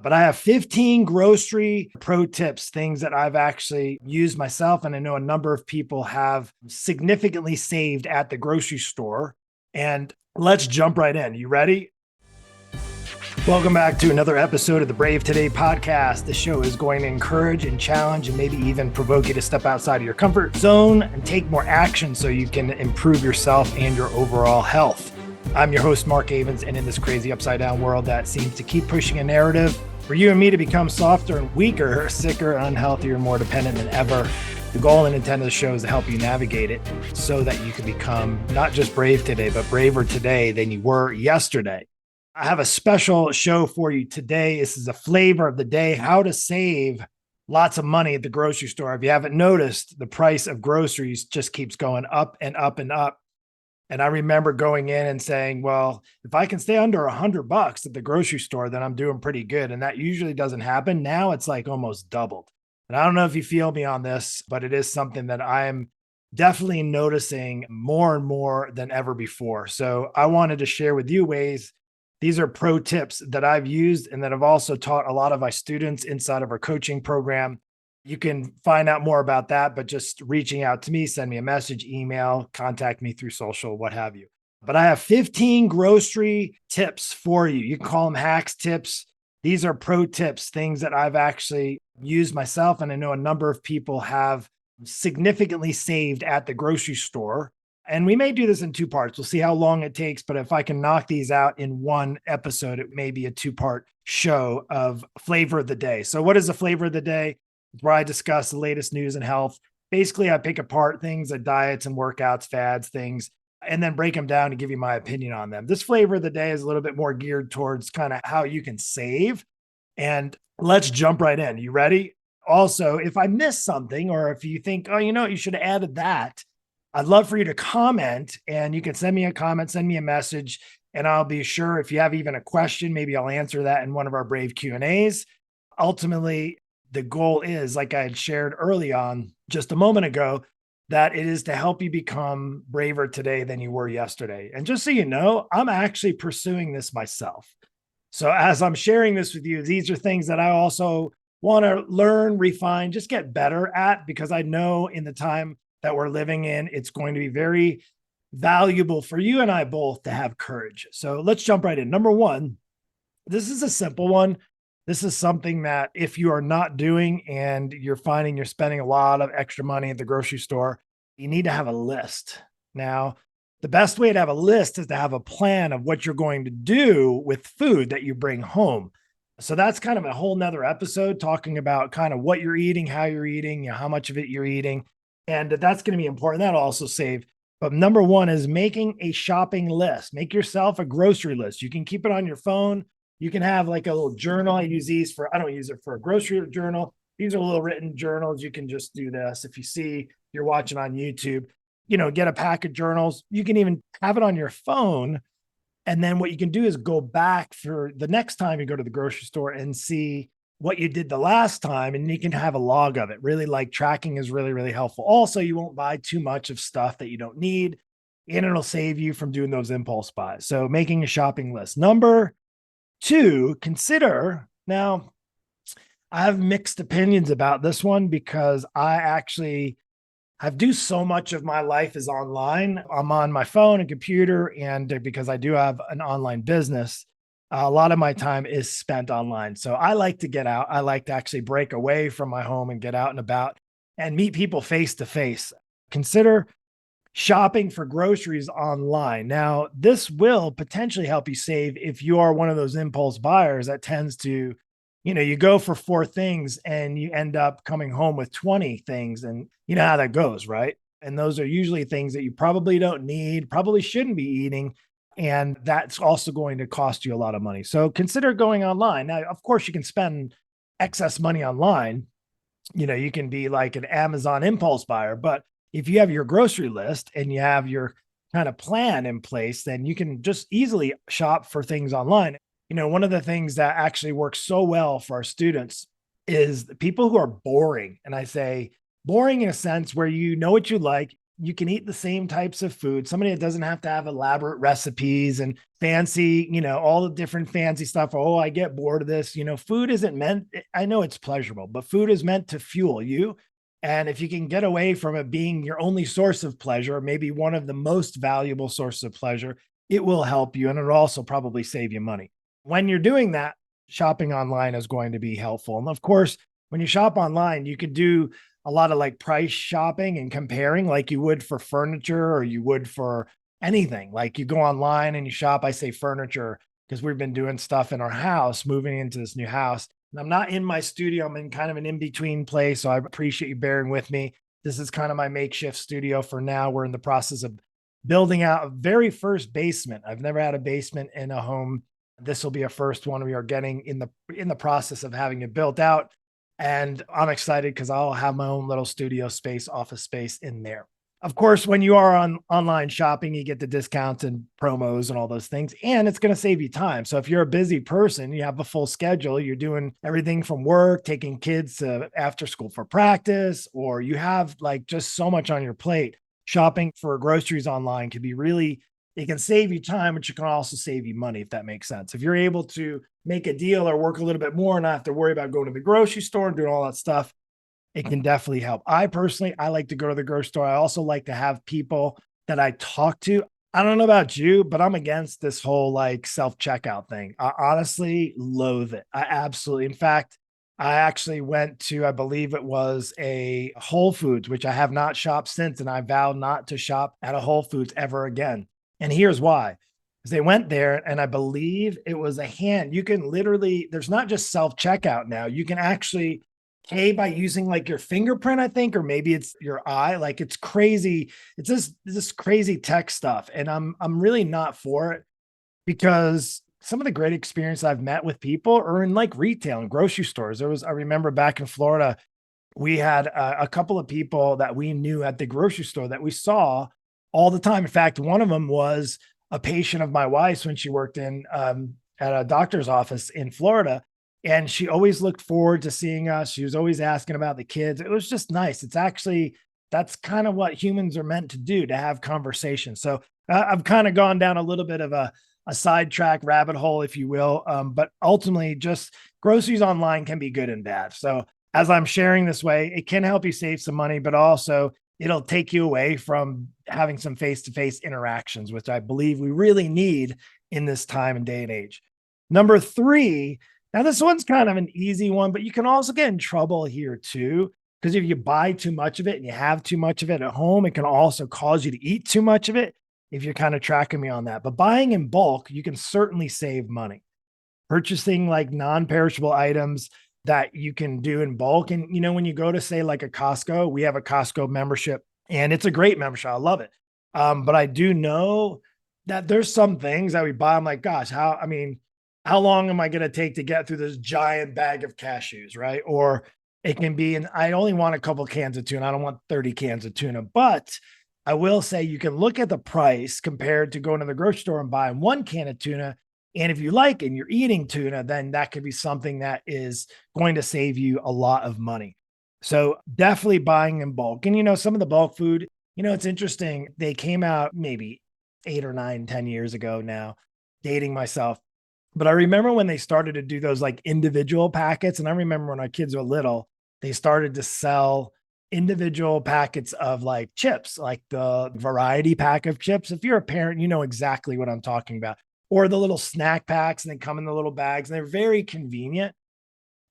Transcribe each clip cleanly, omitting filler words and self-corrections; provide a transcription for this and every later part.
But I have 15 grocery pro tips, things that I've actually used myself. And I know a number of people have significantly saved at the grocery store. And let's jump right in. You ready? Welcome back to another episode of the Brave Today podcast. The show is going to encourage and challenge and maybe even provoke you to step outside of your comfort zone and take more action so you can improve yourself and your overall health. I'm your host, Mark Avens, and in this crazy upside down world that seems to keep pushing a narrative for you and me to become softer and weaker, sicker, unhealthier, and more dependent than ever. The goal and intent of the show is to help you navigate it so that you can become not just brave today, but braver today than you were yesterday. I have a special show for you today. This is a flavor of the day, how to save lots of money at the grocery store. If you haven't noticed, the price of groceries just keeps going up and up and up. And I remember going in and saying, well, if I can stay under $100 at the grocery store, then I'm doing pretty good. And that usually doesn't happen. Now it's like almost doubled. And I don't know if you feel me on this, but it is something that I'm definitely noticing more and more than ever before. So I wanted to share with you ways. These are pro tips that I've used and that I've also taught a lot of my students inside of our coaching program. You can find out more about that, but just reaching out to me, send me a message, email, contact me through social, what have you. But I have 15 grocery tips for you. You can call them hacks, tips. These are pro tips, things that I've actually used myself. And I know a number of people have significantly saved at the grocery store. And we may do this in two parts. We'll see how long it takes. But if I can knock these out in one episode, it may be a two-part show of flavor of the day. So what is the flavor of the day? Where I discuss the latest news and health. Basically, I pick apart things like diets and workouts, fads, things, and then break them down to give you my opinion on them. This flavor of the day is a little bit more geared towards kind of how you can save. And let's jump right in. You ready? Also, if I miss something or if you think, oh, you should have added that, I'd love for you to comment, and you can send me a comment, send me a message, and I'll be sure if you have even a question, maybe I'll answer that in one of our Brave Q&As. Ultimately, the goal is, like I had shared early on just a moment ago, that it is to help you become braver today than you were yesterday. And just so you know, I'm actually pursuing this myself. So as I'm sharing this with you, these are things that I also want to learn, refine, just get better at, because I know in the time that we're living in, it's going to be very valuable for you and I both to have courage. So let's jump right in. Number one, this is a simple one. This is something that if you are not doing and you're finding you're spending a lot of extra money at the grocery store, you need to have a list. Now, the best way to have a list is to have a plan of what you're going to do with food that you bring home. So that's kind of a whole nother episode talking about kind of what you're eating, how you're eating, how much of it you're eating. And that's going to be important. That'll also save. But number one is making a shopping list. Make yourself a grocery list. You can keep it on your phone. You can have like a little journal. I use these I don't use it for a grocery journal. These are little written journals. You can just do this. If you see you're watching on YouTube, get a pack of journals. You can even have it on your phone. And then what you can do is go back for the next time you go to the grocery store and see what you did the last time. And you can have a log of it. Really, like, tracking is really, really helpful. Also, you won't buy too much of stuff that you don't need, and it'll save you from doing those impulse buys. So making a shopping list. Number two, consider, now I have mixed opinions about this one because I do so much of my life is online. I'm on my phone and computer, and because I do have an online business, a lot of my time is spent online. So I like to get out. I like to actually break away from my home and get out and about and meet people face to face. Consider shopping for groceries online. Now, this will potentially help you save if you are one of those impulse buyers that tends to, you go for 4 things and you end up coming home with 20 things, and you know how that goes, right? And those are usually things that you probably don't need, probably shouldn't be eating. And that's also going to cost you a lot of money. So consider going online. Now, of course, you can spend excess money online. You can be like an Amazon impulse buyer, but if you have your grocery list and you have your kind of plan in place, then you can just easily shop for things online. One of the things that actually works so well for our students is the people who are boring. And I say boring in a sense where you know what you like, you can eat the same types of food. Somebody that doesn't have to have elaborate recipes and fancy, all the different fancy stuff. Oh, I get bored of this. Food isn't meant, I know it's pleasurable, but food is meant to fuel you. And if you can get away from it being your only source of pleasure, maybe one of the most valuable sources of pleasure, it will help you. And it'll also probably save you money. When you're doing that, shopping online is going to be helpful. And of course, when you shop online, you could do a lot of like price shopping and comparing like you would for furniture or you would for anything. Like you go online and you shop, I say furniture, because we've been doing stuff in our house, moving into this new house. And I'm not in my studio. I'm in kind of an in-between place. So I appreciate you bearing with me. This is kind of my makeshift studio for now. We're in the process of building out a very first basement. I've never had a basement in a home. This will be a first one. We are getting in the process of having it built out. And I'm excited because I'll have my own little studio space, office space in there. Of course, when you are on online shopping, you get the discounts and promos and all those things, and it's going to save you time. So if you're a busy person, you have a full schedule, you're doing everything from work, taking kids to after school for practice, or you have like just so much on your plate, shopping for groceries online can be really, it can save you time, but you can also save you money, if that makes sense. If you're able to make a deal or work a little bit more and not have to worry about going to the grocery store and doing all that stuff, it can definitely help. I personally, I like to go to the grocery store. I also like to have people that I talk to. I don't know about you, but I'm against this whole like self-checkout thing. I honestly loathe it. I absolutely, in fact, I actually went to, I believe it was a Whole Foods, which I have not shopped since, and I vowed not to shop at a Whole Foods ever again. And here's why. Because they went there and I believe it was a hand. You can literally, there's not just self-checkout now. You can actually pay by using like your fingerprint, I think, or maybe it's your eye. Like it's crazy. It's this crazy tech stuff. And I'm really not for it because some of the great experience I've met with people are in like retail and grocery stores. I remember back in Florida, we had a couple of people that we knew at the grocery store that we saw all the time. In fact, one of them was a patient of my wife's when she worked in at a doctor's office in Florida. And she always looked forward to seeing us. She was always asking about the kids. It was just nice. It's actually, that's kind of what humans are meant to do, to have conversations. So I've kind of gone down a little bit of a sidetrack rabbit hole, if you will. But ultimately, just groceries online can be good and bad. So as I'm sharing this way, it can help you save some money, but also it'll take you away from having some face-to-face interactions, which I believe we really need in this time and day and age. Number three, now this one's kind of an easy one, but you can also get in trouble here too, because if you buy too much of it and you have too much of it at home, it can also cause you to eat too much of it, if you're kind of tracking me on that. But buying in bulk, you can certainly save money. Purchasing like non-perishable items that you can do in bulk. And, when you go to say like a Costco, we have a Costco membership and it's a great membership. I love it. But I do know that there's some things that we buy. I'm like, gosh, how long am I going to take to get through this giant bag of cashews? Right. Or it can be, and I only want a couple cans of tuna. I don't want 30 cans of tuna, but I will say you can look at the price compared to going to the grocery store and buying one can of tuna. And if you like and you're eating tuna, then that could be something that is going to save you a lot of money. So definitely buying in bulk. And, some of the bulk food, it's interesting. They came out maybe 8 or 9, 10 years ago now, dating myself. But I remember when they started to do those like individual packets. And I remember when our kids were little, they started to sell individual packets of like chips, like the variety pack of chips. If you're a parent, you know exactly what I'm talking about. Or the little snack packs, and they come in the little bags, and they're very convenient.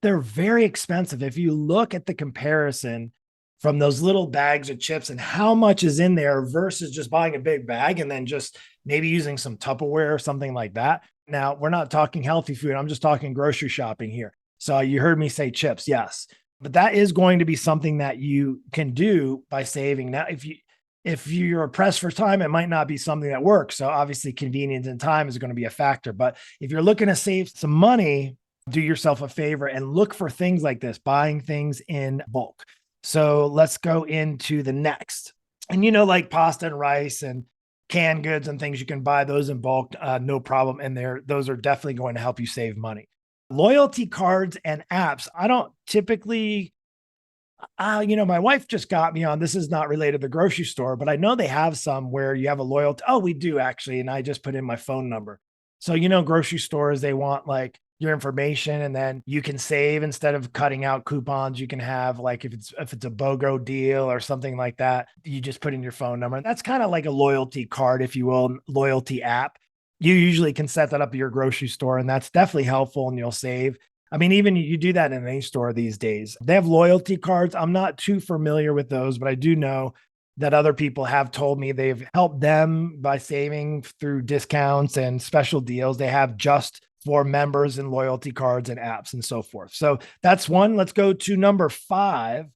They're very expensive. If you look at the comparison from those little bags of chips and how much is in there versus just buying a big bag and then just maybe using some Tupperware or something like that. Now, we're not talking healthy food. I'm just talking grocery shopping here. So you heard me say chips. Yes. But that is going to be something that you can do by saving. Now, if you're pressed for time, it might not be something that works. So obviously convenience and time is going to be a factor. But if you're looking to save some money, do yourself a favor and look for things like this, buying things in bulk. So let's go into the next. And like pasta and rice and canned goods and things, you can buy those in bulk, no problem. And those are definitely going to help you save money. Loyalty cards and apps. I don't typically My wife just got me on, this is not related to the grocery store, but I know they have some where you have a loyalty. Oh, we do actually. And I just put in my phone number. So, grocery stores, they want like your information and then you can save instead of cutting out coupons. You can have like if it's a BOGO deal or something like that, you just put in your phone number. That's kind of like a loyalty card, if you will, loyalty app. You usually can set that up at your grocery store, and that's definitely helpful and you'll save. I mean, even you do that in any store these days. They have loyalty cards. I'm not too familiar with those, but I do know that other people have told me they've helped them by saving through discounts and special deals. They have just for members and loyalty cards and apps and so forth. So that's one. Let's go to number 5.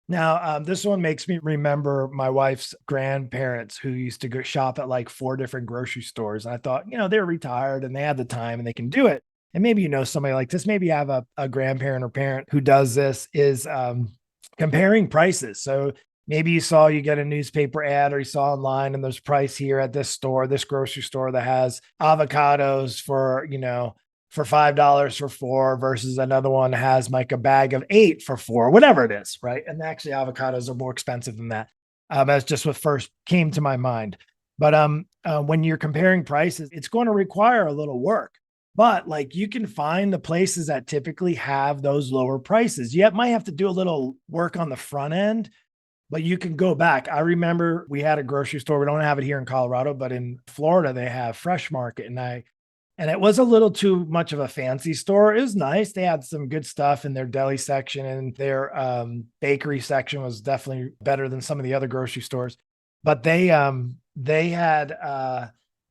Now, this one makes me remember my wife's grandparents who used to go shop at like 4 different grocery stores. And I thought, they're retired and they have the time and they can do it. And maybe somebody like this, maybe you have a grandparent or parent who does this, is comparing prices. So maybe you get a newspaper ad or you saw online and there's price here at this store, this grocery store that has avocados for $5 for 4 versus another one has like a bag of 8 for 4, whatever it is, right? And actually avocados are more expensive than that. That's just what first came to my mind. But when you're comparing prices, it's going to require a little work. But like you can find the places that typically have those lower prices. You might have to do a little work on the front end, but you can go back. I remember we had a grocery store. We don't have it here in Colorado, but in Florida, they have Fresh Market. And it was a little too much of a fancy store. It was nice. They had some good stuff in their deli section, and their bakery section was definitely better than some of the other grocery stores. But they had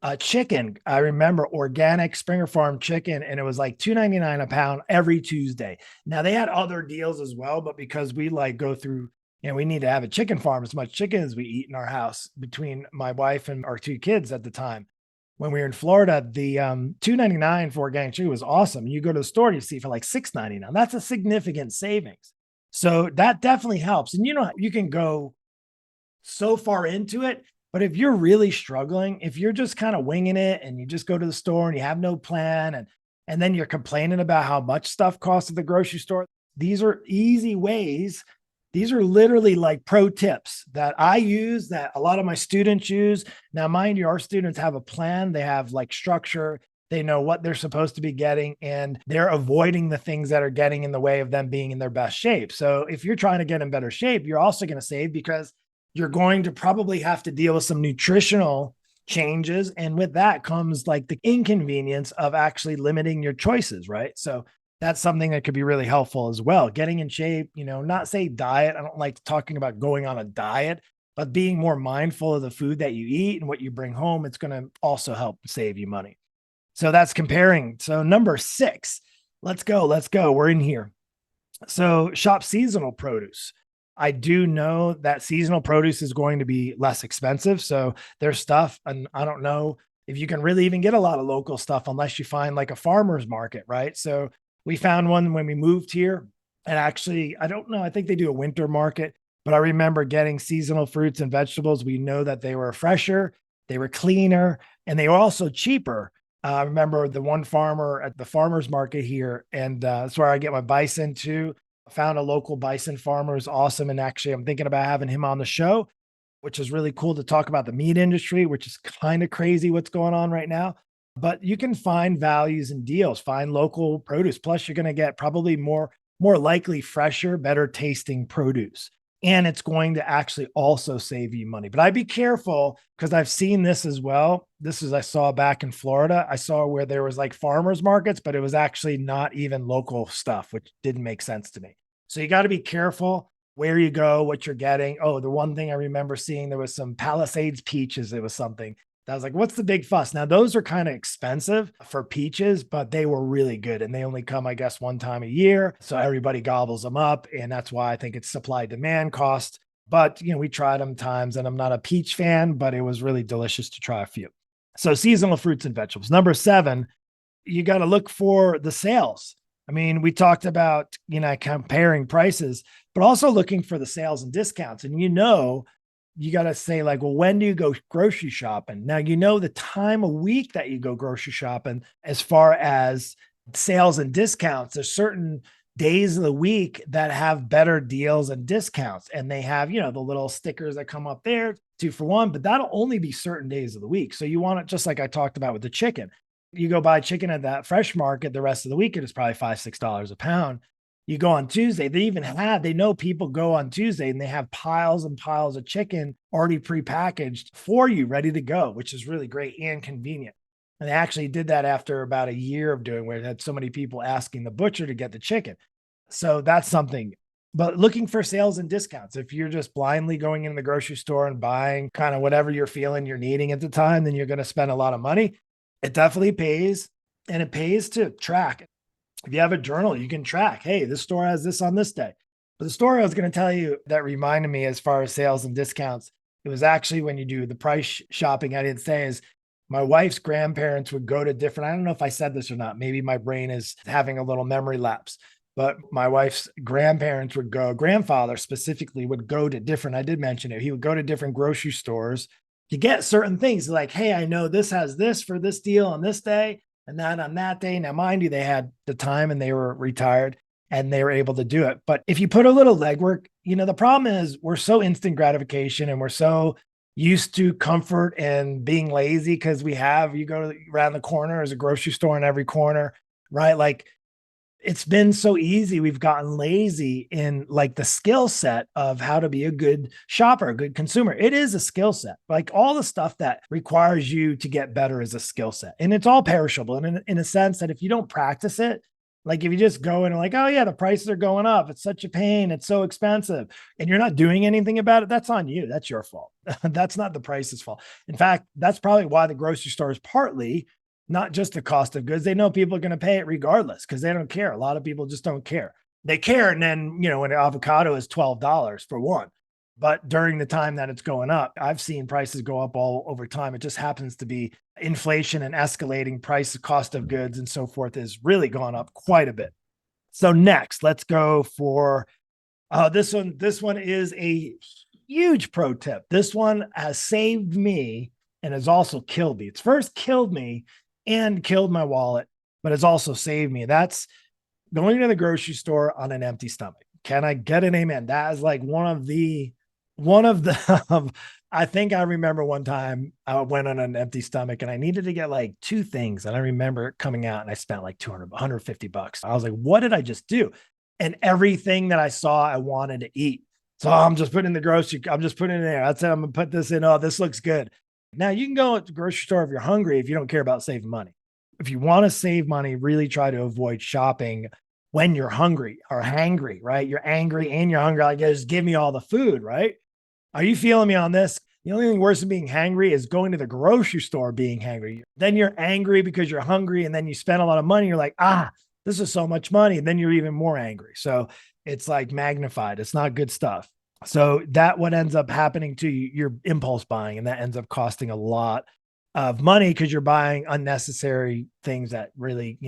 a chicken. I remember organic Springer Farm chicken, and it was like $2.99 a pound every Tuesday. Now they had other deals as well, but because we like go through, we need to have a chicken farm, as much chicken as we eat in our house between my wife and our 2 kids at the time. When we were in Florida, the $2.99 for organic chicken was awesome. You go to the store and you see for like $6.99. That's a significant savings. So that definitely helps. And you can go so far into it, but if you're really struggling, if you're just kind of winging it and you just go to the store and you have no plan and then you're complaining about how much stuff costs at the grocery store, these are easy ways. These are literally like pro tips that I use, that a lot of my students use. Now, mind you, our students have a plan. They have like structure. They know what they're supposed to be getting, and they're avoiding the things that are getting in the way of them being in their best shape. So if you're trying to get in better shape, you're also going to save because you're going to probably have to deal with some nutritional changes. And with that comes like the inconvenience of actually limiting your choices, right? So that's something that could be really helpful as well. Getting in shape, not say diet. I don't like talking about going on a diet, but being more mindful of the food that you eat and what you bring home. It's going to also help save you money. So that's comparing. So number 6, let's go. We're in here. So shop seasonal produce. I do know that seasonal produce is going to be less expensive. So there's stuff, and I don't know if you can really even get a lot of local stuff unless you find like a farmer's market, right? So we found one when we moved here. And actually, I don't know, I think they do a winter market, but I remember getting seasonal fruits and vegetables. We know that they were fresher, they were cleaner, and they were also cheaper. I remember the one farmer at the farmer's market here, and that's where I get my bison too. I found a local bison farmer who's awesome. And actually, I'm thinking about having him on the show, which is really cool to talk about the meat industry, which is kind of crazy what's going on right now. But you can find values and deals, find local produce. Plus, you're going to get probably more likely fresher, better tasting produce. And it's going to actually also save you money. But I'd be careful because I've seen this as well. I saw back in Florida. I saw where there was like farmers markets, but it was actually not even local stuff, which didn't make sense to me. So you got to be careful where you go, what you're getting. Oh, the one thing I remember seeing, there was some Palisades peaches. It was something. I was like, what's the big fuss? Now, those are kind of expensive for peaches, but they were really good. And they only come, I guess, one time a year. So everybody gobbles them up. And that's why I think it's supply demand cost. But, we tried them times, and I'm not a peach fan, but it was really delicious to try a few. So seasonal fruits and vegetables. Number 7, you got to look for the sales. I mean, we talked about, comparing prices, but also looking for the sales and discounts. And you got to say like, well, when do you go grocery shopping? Now, the time of week that you go grocery shopping as far as sales and discounts. There's certain days of the week that have better deals and discounts. And they have, the little stickers that come up there, 2 for 1, but that'll only be certain days of the week. So you want it just like I talked about with the chicken. You go buy chicken at that fresh market the rest of the week, it is probably $5, $6 a pound. You go on Tuesday, they know people go on Tuesday and they have piles and piles of chicken already prepackaged for you, ready to go, which is really great and convenient. And they actually did that after about a year of doing where it had so many people asking the butcher to get the chicken. So that's something. But looking for sales and discounts, if you're just blindly going in the grocery store and buying kind of whatever you're feeling you're needing at the time, then you're going to spend a lot of money. It definitely pays, and it pays to track. If you have a journal, you can track, hey, this store has this on this day. But the story I was going to tell you that reminded me as far as sales and discounts, it was actually when you do the price shopping, I didn't say, is my wife's grandparents would go to different, I don't know if I said this or not, maybe my brain is having a little memory lapse, but my wife's grandparents would go, grandfather specifically would go to different, I did mention it, he would go to different grocery stores to get certain things like, hey, I know this has this for this deal on this day and that on that day. Now, mind you, they had the time and they were retired and they were able to do it. But if you put a little legwork, the problem is we're so instant gratification and we're so used to comfort and being lazy because you go around the corner, there's a grocery store in every corner, right? Like it's been so easy. We've gotten lazy in like the skill set of how to be a good shopper, a good consumer. It is a skill set. Like all the stuff that requires you to get better is a skill set. And it's all perishable. And in a sense that if you don't practice it, like if you just go in and like, oh yeah, the prices are going up. It's such a pain. It's so expensive. And you're not doing anything about it. That's on you. That's your fault. That's not the price's fault. In fact, that's probably why the grocery store is partly not just the cost of goods. They know people are going to pay it regardless because they don't care. A lot of people just don't care. They care. And then, when an avocado is $12 for one, but during the time that it's going up, I've seen prices go up all over time. It just happens to be inflation and escalating price, cost of goods and so forth has really gone up quite a bit. So next, let's go for this one. This one is a huge pro tip. This one has saved me and has also killed me. It's first killed me and killed my wallet, but it's also saved me. That's going to the grocery store on an empty stomach. Can I get an amen? That is like one of the, I think I remember one time I went on an empty stomach and I needed to get like 2 things. And I remember coming out and I spent like $150. I was like, what did I just do? And everything that I saw, I wanted to eat. So I'm just putting I'm just putting it in there. I said, I'm going to put this in. Oh, this looks good. Now you can go to the grocery store if you're hungry, if you don't care about saving money. If you want to save money, really try to avoid shopping when you're hungry or hangry, right? You're angry and you're hungry. Like, just give me all the food, right? Are you feeling me on this? The only thing worse than being hangry is going to the grocery store being hangry. Then you're angry because you're hungry and then you spend a lot of money. You're like, this is so much money. And then you're even more angry. So it's like magnified. It's not good stuff. So that what ends up happening to you, you're impulse buying, and that ends up costing a lot of money because you're buying unnecessary things that really,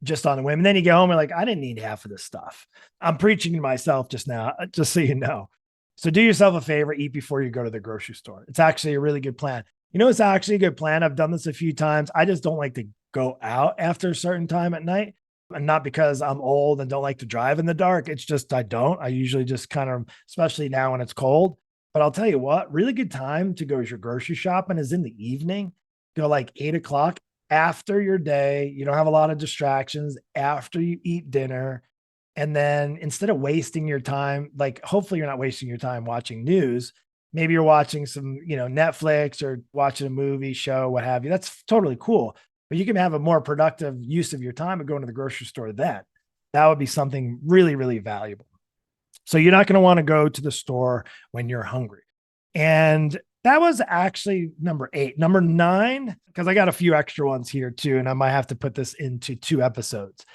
just on the whim. And then you get home and like, I didn't need half of this stuff. I'm preaching to myself just now, just so you know. So do yourself a favor, eat before you go to the grocery store. It's actually a really good plan. It's actually a good plan. I've done this a few times. I just don't like to go out after a certain time at night. And not because I'm old and don't like to drive in the dark. It's just, I don't. I usually just kind of, especially now when it's cold. But I'll tell you what, really good time to go to your grocery shopping is in the evening. Go like 8 o'clock after your day. You don't have a lot of distractions after you eat dinner. And then instead of wasting your time, like hopefully you're not wasting your time watching news. Maybe you're watching some, Netflix or watching a movie show, what have you. That's totally cool. But you can have a more productive use of your time and going to the grocery store then. That would be something really, really valuable. So you're not going to want to go to the store when you're hungry. And that was actually number 8. Number 9, because I got a few extra ones here too, and I might have to put this into 2 episodes.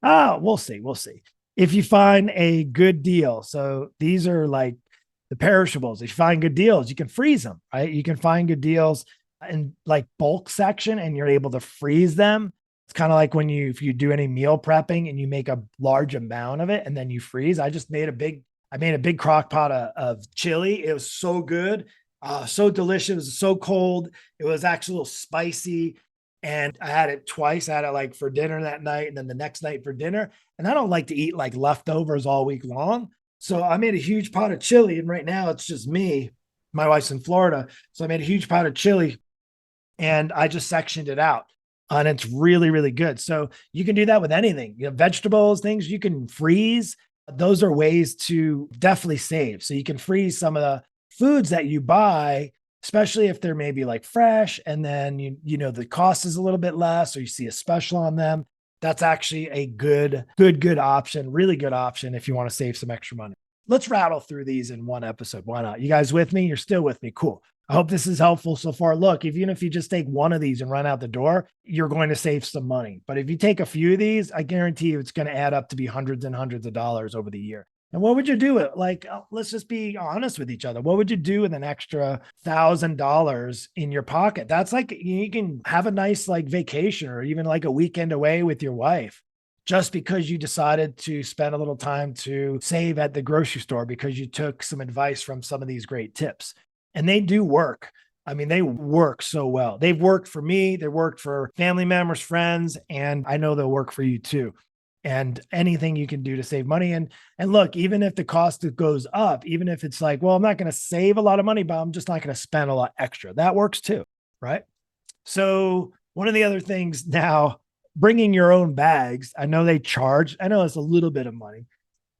We'll see. We'll see. If you find a good deal. So these are like the perishables. If you find good deals, you can freeze them, right? You can find good deals in like bulk section and you're able to freeze them. It's kind of like if you do any meal prepping and you make a large amount of it and then you freeze. I made a big crock pot of chili. It was so good. So delicious. It was so cold. It was actually a little spicy. And I had it twice. I had it like for dinner that night and then the next night for dinner. And I don't like to eat like leftovers all week long. So I made a huge pot of chili. And right now it's just me. My wife's in Florida. So I made a huge pot of chili and I just sectioned it out. And it's really, really good. So you can do that with anything, vegetables, things you can freeze. Those are ways to definitely save. So you can freeze some of the foods that you buy, especially if they're maybe like fresh, and then the cost is a little bit less, or you see a special on them. That's actually a good option, really good option if you want to save some extra money. Let's rattle through these in one episode. Why not? You guys with me? You're still with me. Cool. I hope this is helpful so far. Look, even if you just take one of these and run out the door, you're going to save some money. But if you take a few of these, I guarantee you it's going to add up to be hundreds and hundreds of dollars over the year. And what would you do? Let's just be honest with each other. What would you do with an extra $1,000 in your pocket? That's like, you can have a nice like vacation or even like a weekend away with your wife just because you decided to spend a little time to save at the grocery store because you took some advice from some of these great tips. And they do work. I mean, they work so well. They've worked for me. They worked for family members, friends, and I know they'll work for you too. And anything you can do to save money. And look, even if the cost goes up, even if it's like, well, I'm not going to save a lot of money, but I'm just not going to spend a lot extra. That works too, right? So one of the other things now, bringing your own bags. I know they charge. I know it's a little bit of money.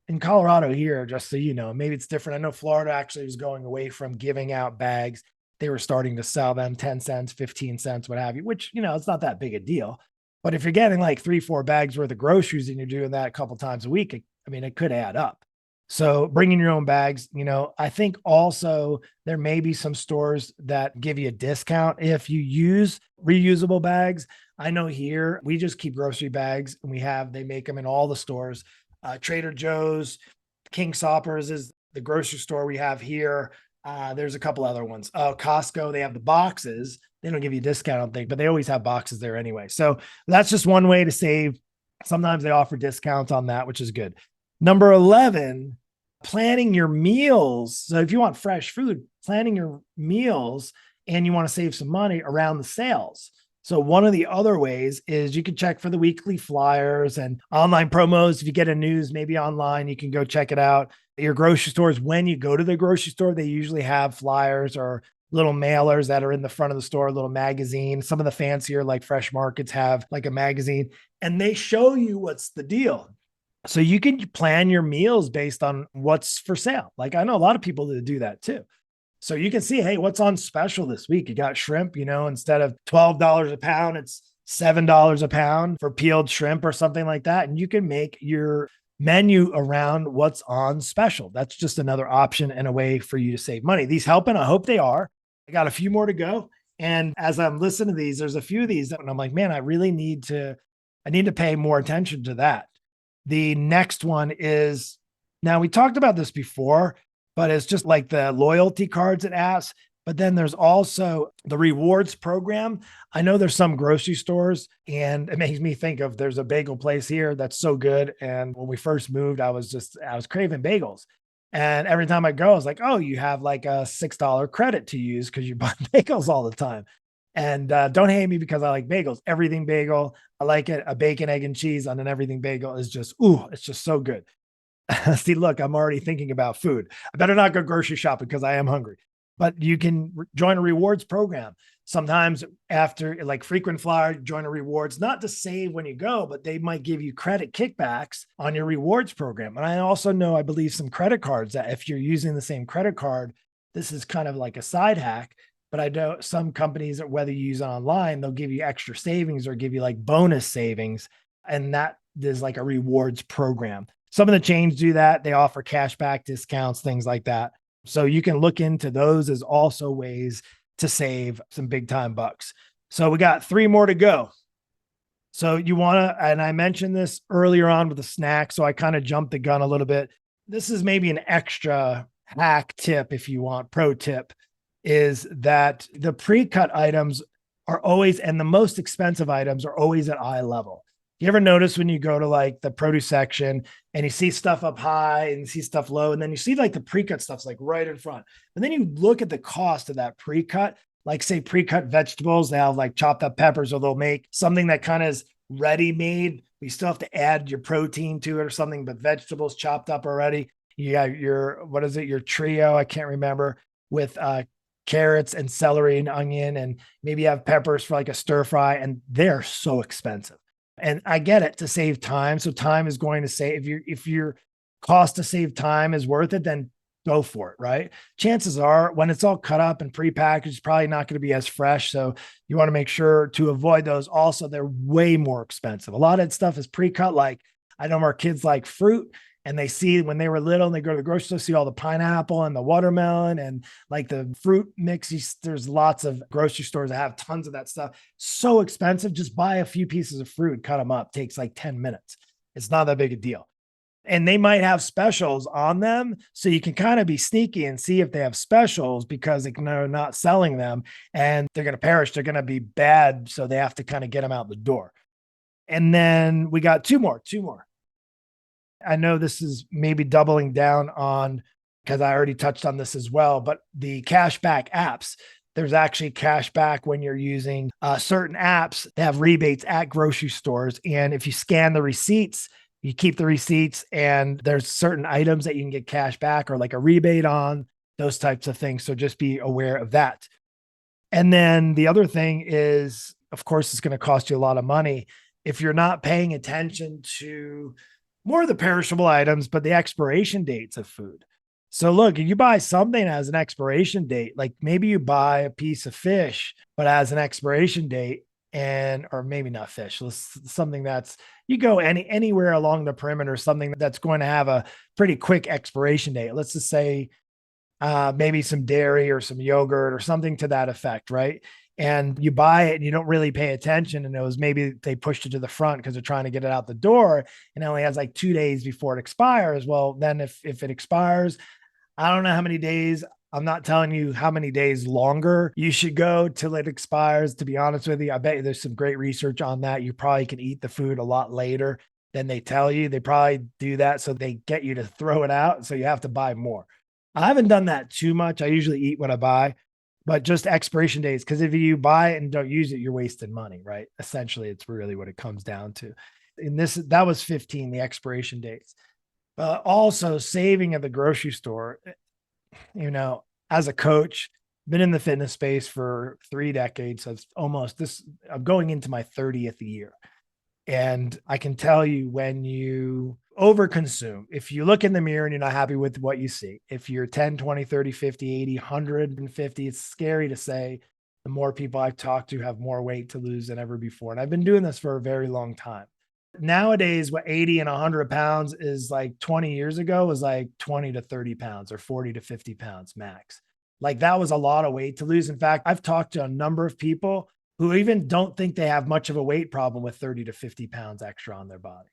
In Colorado here, just so you know, maybe it's different. I know Florida actually was going away from giving out bags. They were starting to sell them 10 cents, 15 cents, what have you, which, it's not that big a deal. But if you're getting like 3-4 bags worth of groceries and you're doing that a couple times a week, it could add up. So bringing your own bags, I think also there may be some stores that give you a discount if you use reusable bags. I know here we just keep grocery bags and they make them in all the stores. Trader Joe's, King Soppers is the grocery store we have here. There's a couple other ones. Costco, they have the boxes. They don't give you a discount, I don't think, but they always have boxes there anyway. So that's just one way to save. Sometimes they offer discounts on that, which is good. Number 11, planning your meals. So if you want fresh food, planning your meals and you want to save some money around the sales. So one of the other ways is you can check for the weekly flyers and online promos. If you get a news, maybe online, you can go check it out. Your grocery stores, when you go to the grocery store, they usually have flyers or little mailers that are in the front of the store, a little magazine. Some of the fancier like Fresh Markets have like a magazine and they show you what's the deal. So you can plan your meals based on what's for sale. Like I know a lot of people that do that too. So you can see, hey, what's on special this week? You got shrimp, instead of $12 a pound, it's $7 a pound for peeled shrimp or something like that. And you can make your menu around what's on special. That's just another option and a way for you to save money. These helping? I hope they are. I got a few more to go. And as I'm listening to these, there's a few of these and I'm like, man, I need to pay more attention to that. The next one is, now we talked about this before, but it's just like the loyalty cards at apps. But then there's also the rewards program. I know there's some grocery stores and it makes me think of, there's a bagel place here that's so good. And when we first moved, I was craving bagels. And every time I go, I was like, oh, you have like a $6 credit to use because you buy bagels all the time. And don't hate me because I like bagels. Everything bagel, I like it. A bacon, egg, and cheese on an everything bagel is just, it's just so good. See, look, I'm already thinking about food. I better not go grocery shopping because I am hungry. But you can join a rewards program. Sometimes after like frequent flyer, join a rewards, not to save when you go, but they might give you credit kickbacks on your rewards program. And I also know, I believe some credit cards that if you're using the same credit card, this is kind of like a side hack. But I know some companies, whether you use it online, they'll give you extra savings or give you like bonus savings. And that is like a rewards program. Some of the chains do that. They offer cashback discounts, things like that. So you can look into those as also ways to save some big time bucks. So we got 3 more to go. So you want to, and I mentioned this earlier on with the snack, so I kind of jumped the gun a little bit. This is maybe an extra hack tip if you want, pro tip, is that the pre-cut items are always, and the most expensive items are always at eye level. You ever notice when you go to like the produce section and you see stuff up high and you see stuff low, and then you see like the pre-cut stuff's like right in front. And then you look at the cost of that pre-cut, like say pre-cut vegetables. They have like chopped up peppers, or they'll make something that kind of is ready made. You still have to add your protein to it or something, but vegetables chopped up already. You got your, what is it? Your trio. I can't remember, with carrots and celery and onion, and maybe you have peppers for like a stir fry, and they're so expensive. And I get it, to save time. So time is going to save, if your cost to save time is worth it, then go for it, right? Chances are when it's all cut up and prepackaged, it's probably not going to be as fresh. So you want to make sure to avoid those. Also, they're way more expensive. A lot of that stuff is pre-cut. Like, I know our kids like fruit, and they see when they were little and they go to the grocery store, see all the pineapple and the watermelon and like the fruit mix. There's lots of grocery stores that have tons of that stuff. So expensive. Just buy a few pieces of fruit, cut them up. Takes like 10 minutes. It's not that big a deal. And they might have specials on them. So you can kind of be sneaky and see if they have specials, because they're not selling them and they're going to perish. They're going to be bad. So they have to kind of get them out the door. And then we got two more. I know this is maybe doubling down on, because I already touched on this as well, but the cashback apps. There's actually cashback when you're using certain apps that have rebates at grocery stores. And if you scan the receipts, you keep the receipts, and there's certain items that you can get cash back or like a rebate on, those types of things. So just be aware of that. And then the other thing is, of course, it's going to cost you a lot of money if you're not paying attention to more of the perishable items, but the expiration dates of food. So look, if you buy something as an expiration date, like maybe you buy a piece of fish, but as an expiration date, and or maybe not fish, something that's, you go anywhere along the perimeter, something that's going to have a pretty quick expiration date. Let's just say maybe some dairy or some yogurt or something to that effect, right? And you buy it and you don't really pay attention. And it was, maybe they pushed it to the front because they're trying to get it out the door, and it only has like 2 days before it expires. Well, then if it expires, I don't know how many days. I'm not telling you how many days longer you should go till it expires. To be honest with you, I bet you there's some great research on that. You probably can eat the food a lot later than they tell you. They probably do that so they get you to throw it out. So you have to buy more. I haven't done that too much. I usually eat what I buy, but just expiration dates. Because if you buy it and don't use it, you're wasting money, right? Essentially, it's really what it comes down to. And that was 15, the expiration dates. Also, saving at the grocery store. As a coach, been in the fitness space for 3 decades. So it's almost this, I'm going into my 30th year. And I can tell you, when you overconsume, if you look in the mirror and you're not happy with what you see, if you're 10, 20, 30, 50, 80, 150, it's scary to say the more people I've talked to have more weight to lose than ever before. And I've been doing this for a very long time. Nowadays, what 80 and 100 pounds is like 20 years ago was like 20 to 30 pounds or 40 to 50 pounds max. Like, that was a lot of weight to lose. In fact, I've talked to a number of people who even don't think they have much of a weight problem with 30 to 50 pounds extra on their body.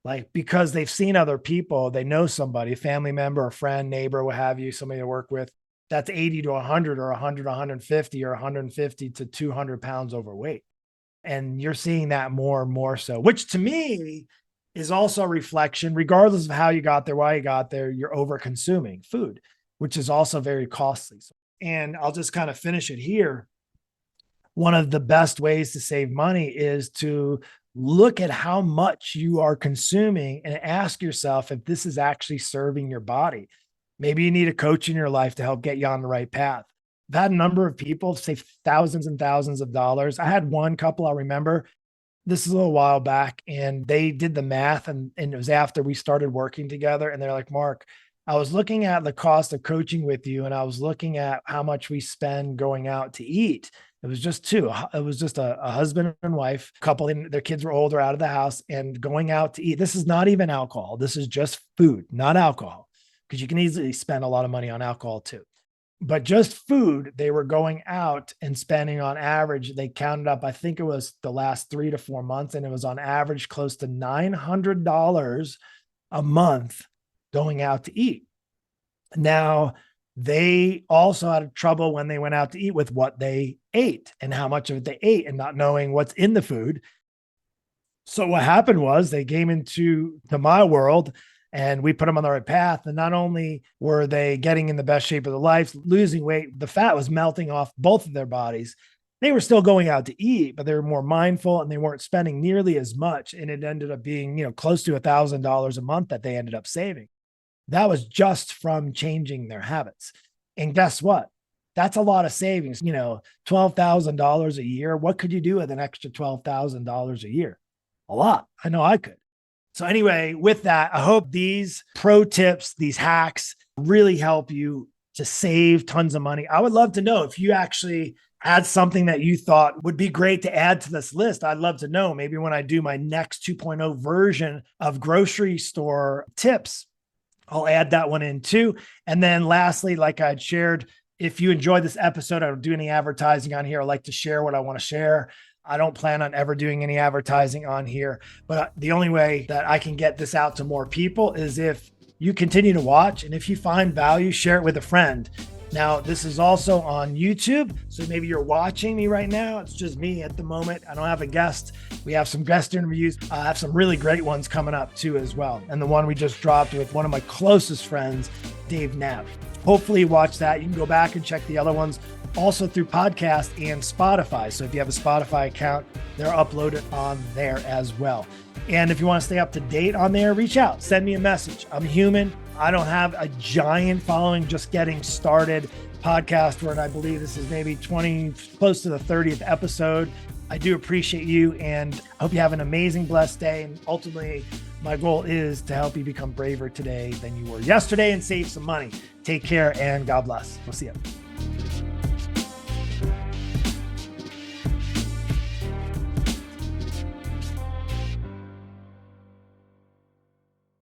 Like, because they've seen other people, they know somebody, a family member, a friend, neighbor, what have you, somebody to work with, that's 80 to 100 or 100 to 150 or 150 to 200 pounds overweight. And you're seeing that more and more so, which to me is also a reflection, regardless of how you got there, why you got there, you're over consuming food, which is also very costly. And I'll just kind of finish it here. One of the best ways to save money is to look at how much you are consuming and ask yourself if this is actually serving your body. Maybe you need a coach in your life to help get you on the right path. I've had a number of people save thousands and thousands of dollars. I had one couple, I remember, this is a little while back, and they did the math, and it was after we started working together. And they're like, Mark, I was looking at the cost of coaching with you, and I was looking at how much we spend going out to eat. It was just two. It was just a husband and wife couple, and their kids were older, out of the house, and going out to eat. This is not even alcohol. This is just food, not alcohol, because you can easily spend a lot of money on alcohol too. But just food, they were going out and spending on average, they counted up, I think it was the last 3 to 4 months, and it was on average close to $900 a month going out to eat. Now, they also had trouble when they went out to eat with what they ate and how much of it they ate, and not knowing what's in the food. So what happened was they came into my world, And we put them on the right path. And not only were they getting in the best shape of their lives, losing weight, the fat was melting off both of their bodies. They were still going out to eat, but they were more mindful and they weren't spending nearly as much. And it ended up being, close to $1,000 a month that they ended up saving. That was just from changing their habits. And guess what? That's a lot of savings, $12,000 a year. What could you do with an extra $12,000 a year? A lot. I know I could. So anyway, with that, I hope these pro tips, these hacks really help you to save tons of money. I would love to know if you actually had something that you thought would be great to add to this list. I'd love to know. Maybe when I do my next 2.0 version of grocery store tips, I'll add that one in too. And then lastly, like I'd shared, if you enjoyed this episode, I don't do any advertising on here. I like to share what I want to share. I don't plan on ever doing any advertising on here, but the only way that I can get this out to more people is if you continue to watch. And if you find value, share it with a friend. Now, this is also on YouTube. So maybe you're watching me right now. It's just me at the moment. I don't have a guest. We have some guest interviews. I have some really great ones coming up too as well. And the one we just dropped with one of my closest friends, Dave Knapp. Hopefully you watch that. You can go back and check the other ones also through podcast and Spotify. So if you have a Spotify account, they're uploaded on there as well. And if you want to stay up to date on there, reach out, send me a message. I'm human. I don't have a giant following, just getting started podcast where I believe this is maybe 20, close to the 30th episode. I do appreciate you and I hope you have an amazing, blessed day. And ultimately, my goal is to help you become braver today than you were yesterday and save some money. Take care and God bless. We'll see you.